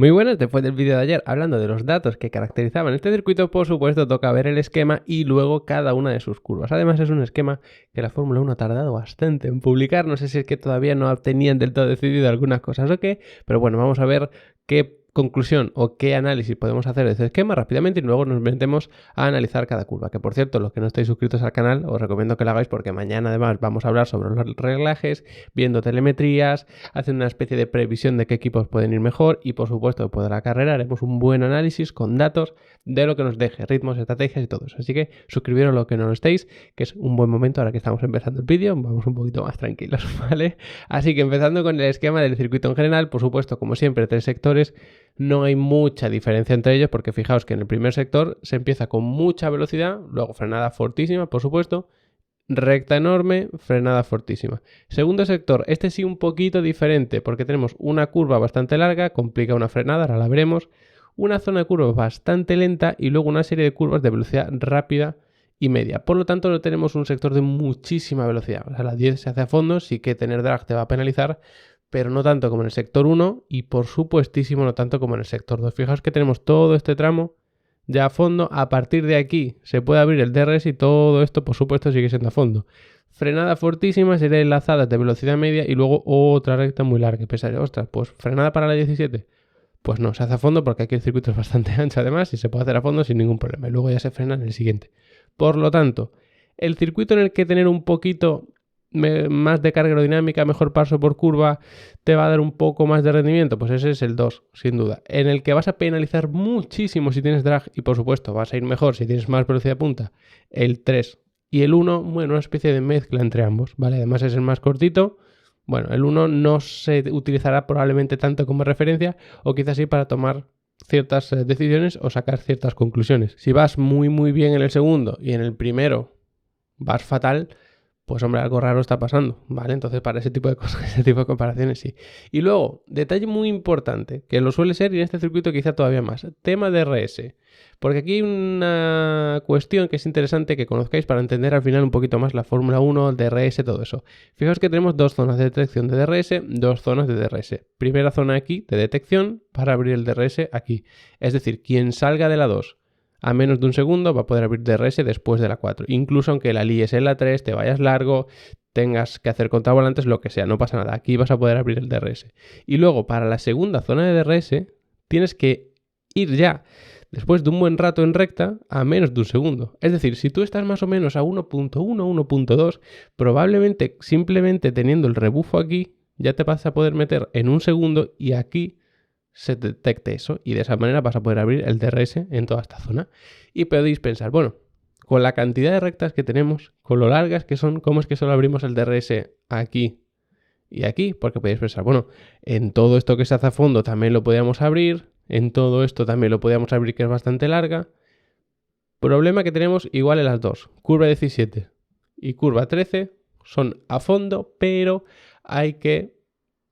Muy buenas, después del vídeo de ayer hablando de los datos que caracterizaban este circuito, por supuesto toca ver el esquema y luego cada una de sus curvas. Además es un esquema que la Fórmula 1 ha tardado bastante en publicar, no sé si es que todavía no tenían del todo decidido algunas cosas o qué, pero bueno, vamos a ver qué conclusión o qué análisis podemos hacer de este esquema rápidamente y luego nos metemos a analizar cada curva. Que por cierto, los que no estáis suscritos al canal os recomiendo que lo hagáis porque mañana además vamos a hablar sobre los reglajes, viendo telemetrías, haciendo una especie de previsión de qué equipos pueden ir mejor y por supuesto después de la carrera haremos un buen análisis con datos de lo que nos deje, ritmos, estrategias y todo eso. Así que suscribiros lo que no lo estéis, que es un buen momento ahora que estamos empezando el vídeo, vamos un poquito más tranquilos, ¿vale? Así que empezando con el esquema del circuito en general, por supuesto, como siempre, 3 sectores. No hay mucha diferencia entre ellos porque fijaos que en el primer sector se empieza con mucha velocidad, luego frenada fortísima, por supuesto, recta enorme, frenada fortísima. Segundo sector, este sí un poquito diferente porque tenemos una curva bastante larga, complica una frenada, ahora la veremos, una zona de curvas bastante lenta y luego una serie de curvas de velocidad rápida y media. Por lo tanto, no tenemos un sector de muchísima velocidad. O sea, la 10 se hace a fondo, sí que tener drag te va a penalizar, pero no tanto como en el sector 1 y por supuestísimo no tanto como en el sector 2. Fijaos que tenemos todo este tramo ya a fondo. A partir de aquí se puede abrir el DRS y todo esto por supuesto sigue siendo a fondo. Frenada fortísima, serie enlazadas de velocidad media y luego otra recta muy larga. Pensaría, ostras, pues frenada para la 17. Pues no, se hace a fondo porque aquí el circuito es bastante ancho además y se puede hacer a fondo sin ningún problema. Y luego ya se frena en el siguiente. Por lo tanto, el circuito en el que tener un poquito más de carga aerodinámica, mejor paso por curva, te va a dar un poco más de rendimiento, pues ese es el 2, sin duda. En el que vas a penalizar muchísimo si tienes drag y por supuesto vas a ir mejor si tienes más velocidad de punta, el 3. Y el 1, bueno, una especie de mezcla entre ambos, ¿vale? Además es el más cortito. Bueno, el 1 no se utilizará probablemente tanto como referencia o quizás sí para tomar ciertas decisiones o sacar ciertas conclusiones. Si vas muy bien en el segundo y en el primero vas fatal, pues hombre, algo raro está pasando, ¿vale? Entonces para ese tipo de cosas, ese tipo de comparaciones sí. Y luego, detalle muy importante, que lo suele ser y en este circuito quizá todavía más, tema de DRS. Porque aquí hay una cuestión que es interesante que conozcáis para entender al final un poquito más la Fórmula 1, el DRS, todo eso. Fijaos que tenemos 2 zonas de detección de DRS, 2 zonas de DRS. Primera zona aquí de detección para abrir el DRS aquí. Es decir, quien salga de la 2 a menos de un segundo va a poder abrir DRS después de la 4. Incluso aunque la líes en la 3, te vayas largo, tengas que hacer contravolantes, lo que sea, no pasa nada. Aquí vas a poder abrir el DRS. Y luego, para la segunda zona de DRS, tienes que ir ya, después de un buen rato en recta, a menos de un segundo. Es decir, si tú estás más o menos a 1.1, 1.2, probablemente simplemente teniendo el rebufo aquí, ya te vas a poder meter en un segundo y aquí se detecte eso y de esa manera vas a poder abrir el DRS en toda esta zona. Y podéis pensar, bueno, con la cantidad de rectas que tenemos, con lo largas que son, ¿cómo es que solo abrimos el DRS aquí y aquí? Porque podéis pensar, bueno, en todo esto que se hace a fondo también lo podíamos abrir, en todo esto también lo podíamos abrir que es bastante larga. Problema que tenemos igual en las dos, curva 17 y curva 13 son a fondo, pero hay que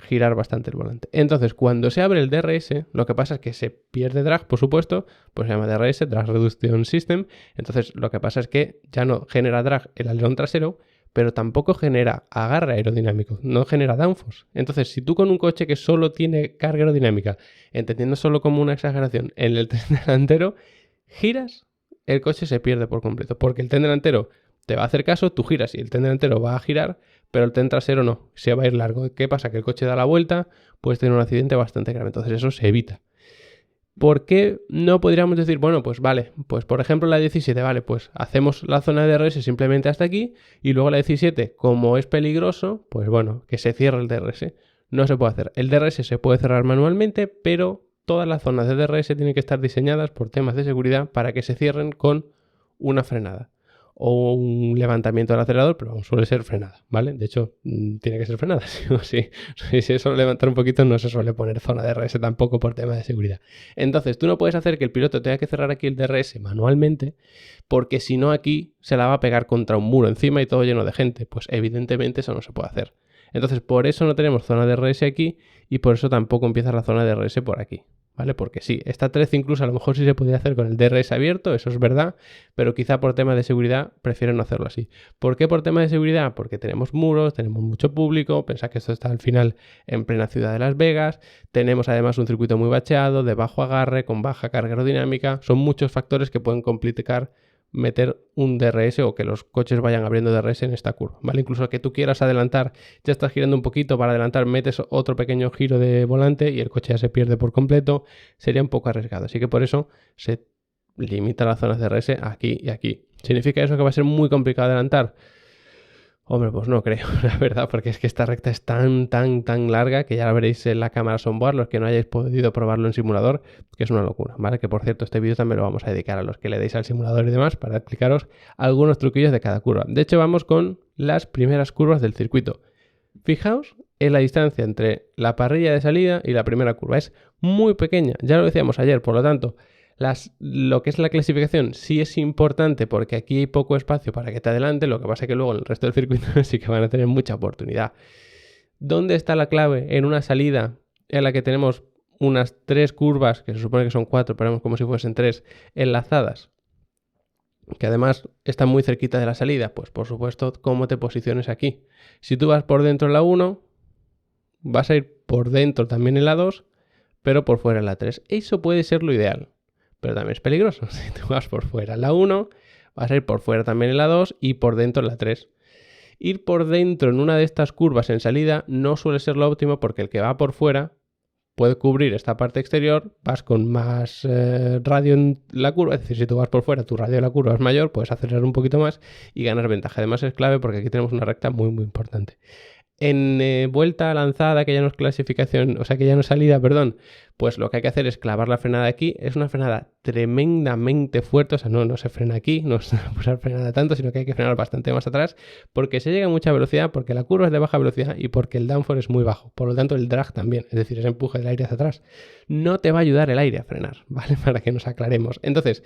girar bastante el volante. Entonces, cuando se abre el DRS, lo que pasa es que se pierde drag, por supuesto, pues se llama DRS, Drag Reduction System. Entonces, lo que pasa es que ya no genera drag el alerón trasero, pero tampoco genera agarre aerodinámico, no genera downforce. Entonces, si tú con un coche que solo tiene carga aerodinámica, entendiendo solo como una exageración, en el tren delantero, giras, el coche se pierde por completo, porque el tren delantero te va a hacer caso, tú giras y el tren delantero va a girar, pero el tren trasero no, se va a ir largo. ¿Qué pasa? Que el coche da la vuelta, puedes tener un accidente bastante grave, entonces eso se evita. ¿Por qué no podríamos decir, bueno, pues vale, pues por ejemplo la 17, vale, pues hacemos la zona de DRS simplemente hasta aquí y luego la 17, como es peligroso, pues bueno, que se cierre el DRS. No se puede hacer. El DRS se puede cerrar manualmente, pero todas las zonas de DRS tienen que estar diseñadas por temas de seguridad para que se cierren con una frenada o un levantamiento del acelerador, pero suele ser frenada, ¿vale? De hecho, tiene que ser frenada, sí. Si se suele levantar un poquito, no se suele poner zona de DRS tampoco por tema de seguridad. Entonces, tú no puedes hacer que el piloto tenga que cerrar aquí el DRS manualmente, porque si no aquí se la va a pegar contra un muro encima y todo lleno de gente. Pues evidentemente eso no se puede hacer. Entonces, por eso no tenemos zona de DRS aquí y por eso tampoco empieza la zona de DRS por aquí. ¿vale? Porque sí, esta 13 incluso a lo mejor sí se podría hacer con el DRS abierto, eso es verdad, pero quizá por temas de seguridad prefieren no hacerlo así. ¿Por qué por tema de seguridad? Porque tenemos muros, tenemos mucho público, pensad que esto está al final en plena ciudad de Las Vegas, tenemos además un circuito muy bacheado, de bajo agarre, con baja carga aerodinámica, son muchos factores que pueden complicar meter un DRS o que los coches vayan abriendo DRS en esta curva, ¿vale? Incluso que tú quieras adelantar, ya estás girando un poquito para adelantar, metes otro pequeño giro de volante y el coche ya se pierde por completo, sería un poco arriesgado, así que por eso se limita las zonas de DRS aquí y aquí. ¿Significa eso que va a ser muy complicado adelantar? Hombre, pues no creo, la verdad, porque es que esta recta es tan larga que ya la veréis en la cámara onboard, los que no hayáis podido probarlo en simulador, que es una locura, ¿vale? Que por cierto, este vídeo también lo vamos a dedicar a los que le deis al simulador y demás para explicaros algunos truquillos de cada curva. De hecho, vamos con las primeras curvas del circuito. Fijaos en la distancia entre la parrilla de salida y la primera curva. Es muy pequeña, ya lo decíamos ayer, por lo tanto, lo que es la clasificación sí es importante porque aquí hay poco espacio para que te adelante, lo que pasa es que luego en el resto del circuito sí que van a tener mucha oportunidad. ¿Dónde está la clave en una salida en la que tenemos unas 3 curvas, que se supone que son 4, pero vemos como si fuesen 3, enlazadas? Que además están muy cerquita de la salida, pues por supuesto, cómo te posiciones aquí. Si tú vas por dentro en la 1, vas a ir por dentro también en la 2, pero por fuera en la 3. Eso puede ser lo ideal, pero también es peligroso. Si tú vas por fuera en la 1, vas a ir por fuera también en la 2 y por dentro en la 3. Ir por dentro en una de estas curvas en salida no suele ser lo óptimo porque el que va por fuera puede cubrir esta parte exterior, vas con más radio en la curva, es decir, si tú vas por fuera, tu radio de la curva es mayor, puedes acelerar un poquito más y ganar ventaja. Además es clave porque aquí tenemos una recta muy importante. En vuelta lanzada, que ya no es clasificación, o sea que ya no es salida, perdón, pues lo que hay que hacer es clavar la frenada aquí. Es una frenada tremendamente fuerte, o sea, no se frena aquí, no es usar frenada tanto, sino que hay que frenar bastante más atrás porque se llega a mucha velocidad, porque la curva es de baja velocidad y porque el downforce es muy bajo. Por lo tanto, el drag también, es decir, ese empuje del aire hacia atrás. No te va a ayudar el aire a frenar, ¿vale? Para que nos aclaremos. Entonces,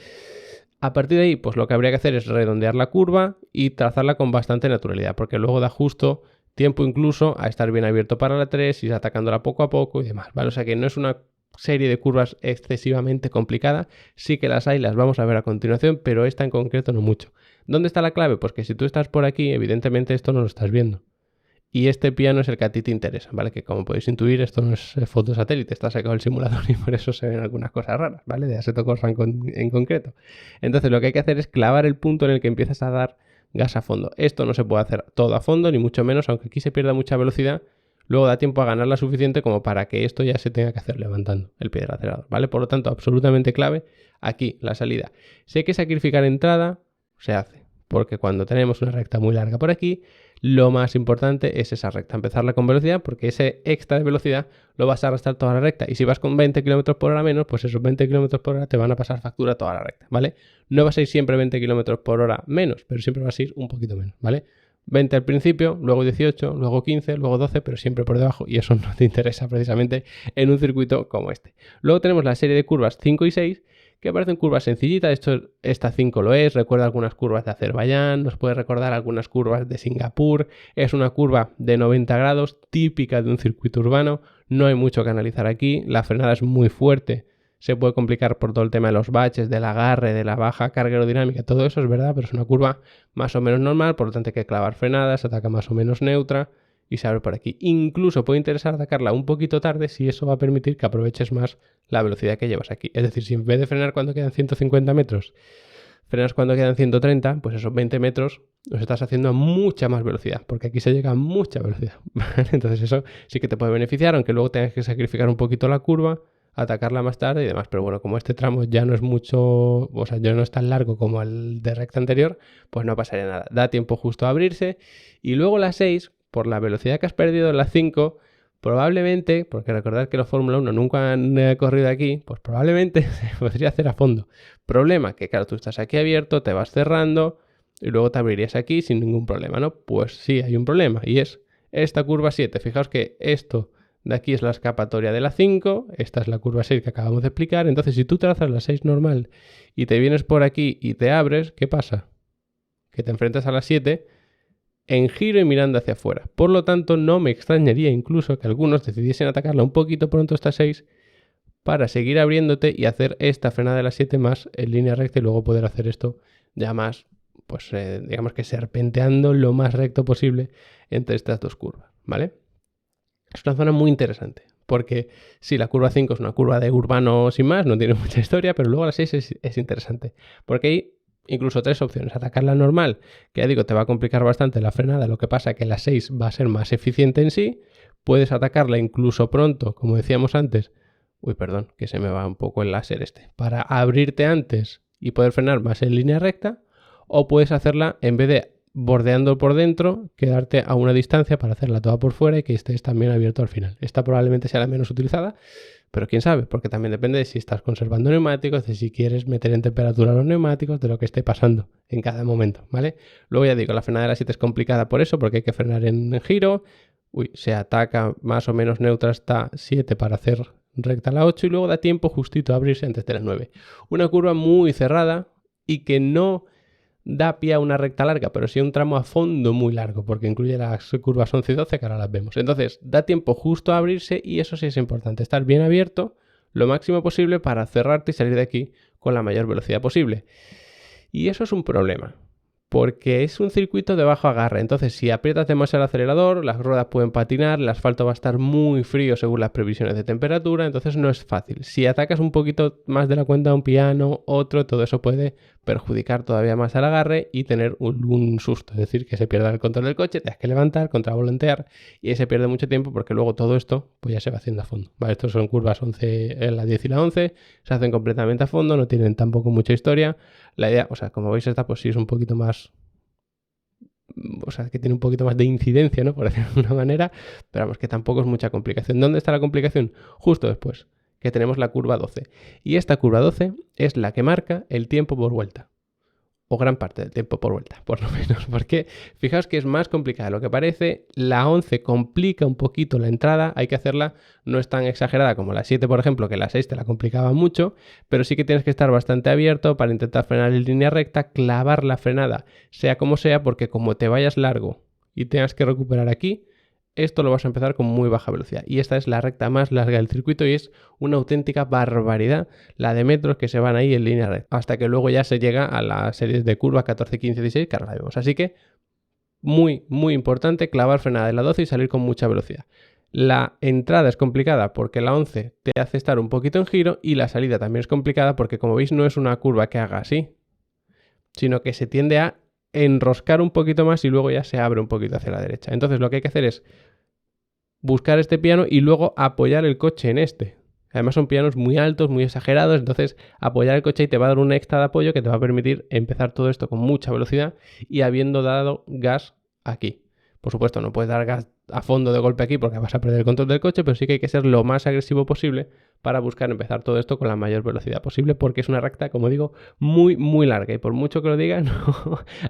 a partir de ahí, pues lo que habría que hacer es redondear la curva y trazarla con bastante naturalidad, porque luego da justo tiempo incluso a estar bien abierto para la 3, ir atacándola poco a poco y demás, ¿vale? O sea que no es una serie de curvas excesivamente complicada, sí que las hay, las vamos a ver a continuación, pero esta en concreto no mucho. ¿Dónde está la clave? Pues que si tú estás por aquí, evidentemente esto no lo estás viendo. Y este piano es el que a ti te interesa, ¿vale? Que como podéis intuir, esto no es foto satélite, está sacado el simulador y por eso se ven algunas cosas raras, ¿vale? De Assetto Corsa en concreto. Entonces lo que hay que hacer es clavar el punto en el que empiezas a dar gas a fondo. Esto no se puede hacer todo a fondo, ni mucho menos, aunque aquí se pierda mucha velocidad, luego da tiempo a ganar la suficiente como para que esto ya se tenga que hacer levantando el pie del acelerador, ¿vale? Por lo tanto, absolutamente clave aquí la salida. Si hay que sacrificar entrada, se hace, porque cuando tenemos una recta muy larga por aquí, lo más importante es esa recta, empezarla con velocidad, porque ese extra de velocidad lo vas a arrastrar toda la recta. Y si vas con 20 km por hora menos, pues esos 20 km por hora te van a pasar factura toda la recta, ¿vale? No vas a ir siempre 20 km por hora menos, pero siempre vas a ir un poquito menos, ¿vale? 20 al principio, luego 18, luego 15, luego 12, pero siempre por debajo, y eso no te interesa precisamente en un circuito como este. Luego tenemos la serie de curvas 5 y 6, que parecen curvas sencillitas. Esta 5 lo es, recuerda algunas curvas de Azerbaiyán, nos puede recordar algunas curvas de Singapur. Es una curva de 90 grados, típica de un circuito urbano, no hay mucho que analizar aquí, la frenada es muy fuerte, se puede complicar por todo el tema de los baches, del agarre, de la baja carga aerodinámica, todo eso es verdad, pero es una curva más o menos normal, por lo tanto hay que clavar frenadas, se ataca más o menos neutra y se abre por aquí. Incluso puede interesar atacarla un poquito tarde si eso va a permitir que aproveches más la velocidad que llevas aquí. Es decir, si en vez de frenar cuando quedan 150 metros, frenas cuando quedan 130, pues esos 20 metros los estás haciendo a mucha más velocidad, porque aquí se llega a mucha velocidad. Entonces eso sí que te puede beneficiar, aunque luego tengas que sacrificar un poquito la curva, atacarla más tarde y demás. Pero bueno, como este tramo ya no es mucho, o sea, ya no es tan largo como el de recta anterior, pues no pasaría nada. Da tiempo justo a abrirse. Y luego la 6, por la velocidad que has perdido en la 5, probablemente, porque recordad que los Fórmula 1 nunca han corrido aquí, pues probablemente se podría hacer a fondo. Problema, que claro, tú estás aquí abierto, te vas cerrando y luego te abrirías aquí sin ningún problema, ¿no? Pues sí, hay un problema y es esta curva 7. Fijaos que esto de aquí es la escapatoria de la 5, esta es la curva 6 que acabamos de explicar. Entonces, si tú trazas la 6 normal y te vienes por aquí y te abres, ¿qué pasa? Que te enfrentas a la 7 en giro y mirando hacia afuera. Por lo tanto, no me extrañaría incluso que algunos decidiesen atacarla un poquito pronto esta 6 para seguir abriéndote y hacer esta frenada de las 7 más en línea recta y luego poder hacer esto ya más, pues digamos que serpenteando lo más recto posible entre estas dos curvas, ¿vale? Es una zona muy interesante, porque si la curva 5 es una curva de urbano sin más, no tiene mucha historia, pero luego la 6 es interesante, porque hay incluso 3 opciones. Atacarla normal, que ya digo, te va a complicar bastante la frenada, lo que pasa que la 6 va a ser más eficiente en sí. Puedes atacarla incluso pronto, como decíamos antes. Uy, perdón, que se me va un poco el láser este. Para abrirte antes y poder frenar más en línea recta, o puedes hacerla en vez de bordeando por dentro, quedarte a una distancia para hacerla toda por fuera y que estés también abierto al final. Esta probablemente sea la menos utilizada, pero quién sabe, porque también depende de si estás conservando neumáticos, de si quieres meter en temperatura los neumáticos, de lo que esté pasando en cada momento, ¿vale? Luego ya digo, la frenada de la 7 es complicada por eso, porque hay que frenar en giro. Se ataca más o menos neutra hasta 7 para hacer recta la 8 y luego da tiempo justito a abrirse antes de la 9. Una curva muy cerrada y que no da pie a una recta larga, pero sí a un tramo a fondo muy largo, porque incluye las curvas 11 y 12 que ahora las vemos. Entonces, da tiempo justo a abrirse y eso sí es importante, estar bien abierto lo máximo posible para cerrarte y salir de aquí con la mayor velocidad posible. Y eso es un problema, porque es un circuito de bajo agarre, entonces si aprietas demasiado el acelerador, las ruedas pueden patinar, el asfalto va a estar muy frío según las previsiones de temperatura, entonces no es fácil. Si atacas un poquito más de la cuenta a un piano, otro, todo eso puede perjudicar todavía más al agarre y tener un susto, es decir, que se pierda el control del coche, te has que levantar, contravolantear y ahí se pierde mucho tiempo porque luego todo esto pues ya se va haciendo a fondo. Vale, estos son curvas 11, la 10 y la 11, se hacen completamente a fondo, no tienen tampoco mucha historia. La idea, o sea, como veis esta pues sí es un poquito más, o sea, que tiene un poquito más de incidencia, ¿no? Por decirlo de una manera, pero vamos, que tampoco es mucha complicación. ¿Dónde está la complicación? Justo después, que tenemos la curva 12. Y esta curva 12 es la que marca el tiempo por vuelta. O gran parte del tiempo por vuelta, por lo menos, porque fijaos que es más complicada de lo que parece. La 11 complica un poquito la entrada, hay que hacerla, no es tan exagerada como la 7, por ejemplo, que la 6 te la complicaba mucho, pero sí que tienes que estar bastante abierto para intentar frenar en línea recta, clavar la frenada, sea como sea, porque como te vayas largo y tengas que recuperar aquí, esto lo vas a empezar con muy baja velocidad. Y esta es la recta más larga del circuito y es una auténtica barbaridad la de metros que se van ahí en línea recta. Hasta que luego ya se llega a las series de curva 14, 15, 16 que ahora la vemos. Así que muy, muy importante clavar frenada en la 12 y salir con mucha velocidad. La entrada es complicada porque la 11 te hace estar un poquito en giro y la salida también es complicada porque, como veis, no es una curva que haga así, sino que se tiende a enroscar un poquito más y luego ya se abre un poquito hacia la derecha. Entonces lo que hay que hacer es buscar este piano y luego apoyar el coche en este. Además son pianos muy altos, muy exagerados, entonces apoyar el coche y te va a dar un extra de apoyo que te va a permitir empezar todo esto con mucha velocidad y habiendo dado gas aquí. Por supuesto, no puedes dar gas a fondo de golpe aquí porque vas a perder el control del coche, pero sí que hay que ser lo más agresivo posible para buscar empezar todo esto con la mayor velocidad posible, porque es una recta, como digo, muy, muy larga. Y por mucho que lo diga, no,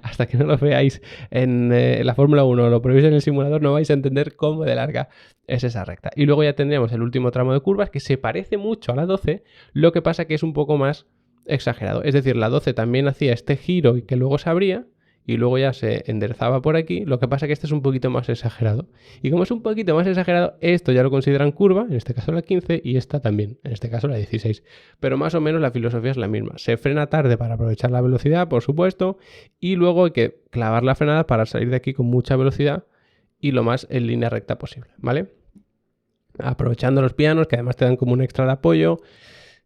hasta que no lo veáis en la Fórmula 1 o lo probéis en el simulador, no vais a entender cómo de larga es esa recta. Y luego ya tendríamos el último tramo de curvas que se parece mucho a la 12, lo que pasa que es un poco más exagerado. Es decir, la 12 también hacía este giro y que luego se abría, y luego ya se enderezaba por aquí, lo que pasa que este es un poquito más exagerado. Y como es un poquito más exagerado, esto ya lo consideran curva, en este caso la 15, y esta también, en este caso la 16. Pero más o menos la filosofía es la misma. Se frena tarde para aprovechar la velocidad, por supuesto, y luego hay que clavar la frenada para salir de aquí con mucha velocidad y lo más en línea recta posible, ¿vale? Aprovechando los pianos, que además te dan como un extra de apoyo.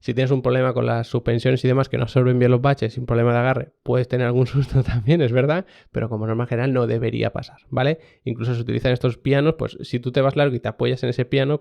Si tienes un problema con las suspensiones y demás que no absorben bien los baches sin problema de agarre, puedes tener algún susto también, es verdad, pero como norma general no debería pasar, ¿vale? Incluso se utilizan estos pianos, pues si tú te vas largo y te apoyas en ese piano,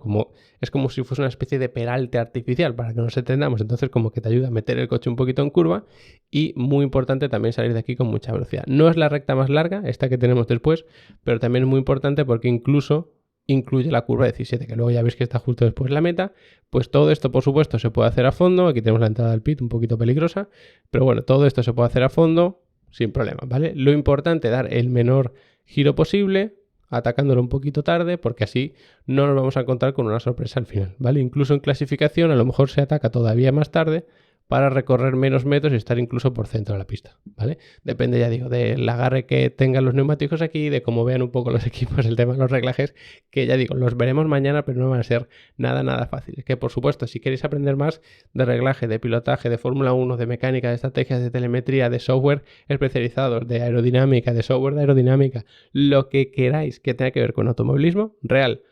es como si fuese una especie de peralte artificial, para que nos entendamos, entonces como que te ayuda a meter el coche un poquito en curva y muy importante también salir de aquí con mucha velocidad. No es la recta más larga, esta que tenemos después, pero también es muy importante porque incluso incluye la curva 17, que luego ya veis que está justo después de la meta. Pues todo esto, por supuesto, se puede hacer a fondo. Aquí tenemos la entrada al pit, un poquito peligrosa, pero bueno, todo esto se puede hacer a fondo sin problema, ¿vale? Lo importante es dar el menor giro posible, atacándolo un poquito tarde, porque así no nos vamos a encontrar con una sorpresa al final, ¿vale? Incluso en clasificación a lo mejor se ataca todavía más tarde para recorrer menos metros y estar incluso por centro de la pista, ¿vale? Depende, ya digo, del agarre que tengan los neumáticos aquí, de cómo vean un poco los equipos el tema de los reglajes, que ya digo, los veremos mañana, pero no van a ser nada fáciles. Que por supuesto, si queréis aprender más de reglaje, de pilotaje, de Fórmula 1, de mecánica, de estrategias, de telemetría, de software especializados, de aerodinámica, de software de aerodinámica, lo que queráis que tenga que ver con automovilismo real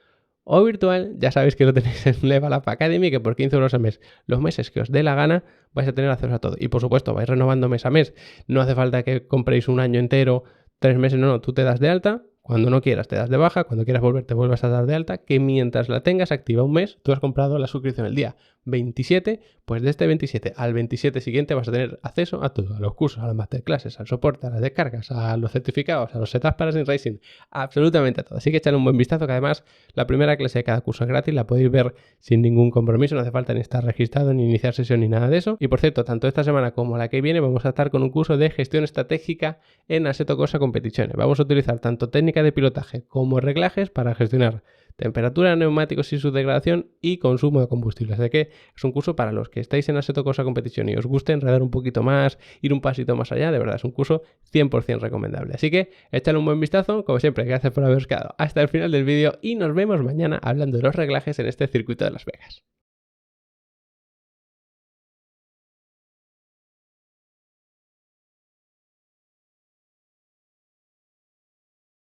o virtual, ya sabéis que lo tenéis en Level Up Academy, que por 15 euros al mes, los meses que os dé la gana, vais a tener acceso a todo. Y por supuesto, vais renovando mes a mes. No hace falta que compréis un año entero, 3 meses, no, tú te das de alta. Cuando no quieras te das de baja, cuando quieras volver te vuelvas a dar de alta, que mientras la tengas activa un mes, tú has comprado la suscripción el día 27, pues de este 27 al 27 siguiente vas a tener acceso a todo, a los cursos, a las masterclasses, al soporte, a las descargas, a los certificados, a los setups para Sim Racing, absolutamente a todo. Así que echadle un buen vistazo, que además la primera clase de cada curso es gratis, la podéis ver sin ningún compromiso, no hace falta ni estar registrado, ni iniciar sesión, ni nada de eso. Y por cierto, tanto esta semana como la que viene vamos a estar con un curso de gestión estratégica en Assetto Corsa Competizione. Vamos a utilizar tanto técnica de pilotaje como reglajes para gestionar temperatura de neumáticos y su degradación y consumo de combustible. Así que es un curso para los que estáis en Assetto Corsa Competizione y os guste enredar un poquito más, ir un pasito más allá. De verdad, es un curso 100% recomendable. Así que échale un buen vistazo. Como siempre, gracias por haberos quedado hasta el final del vídeo y nos vemos mañana hablando de los reglajes en este circuito de Las Vegas.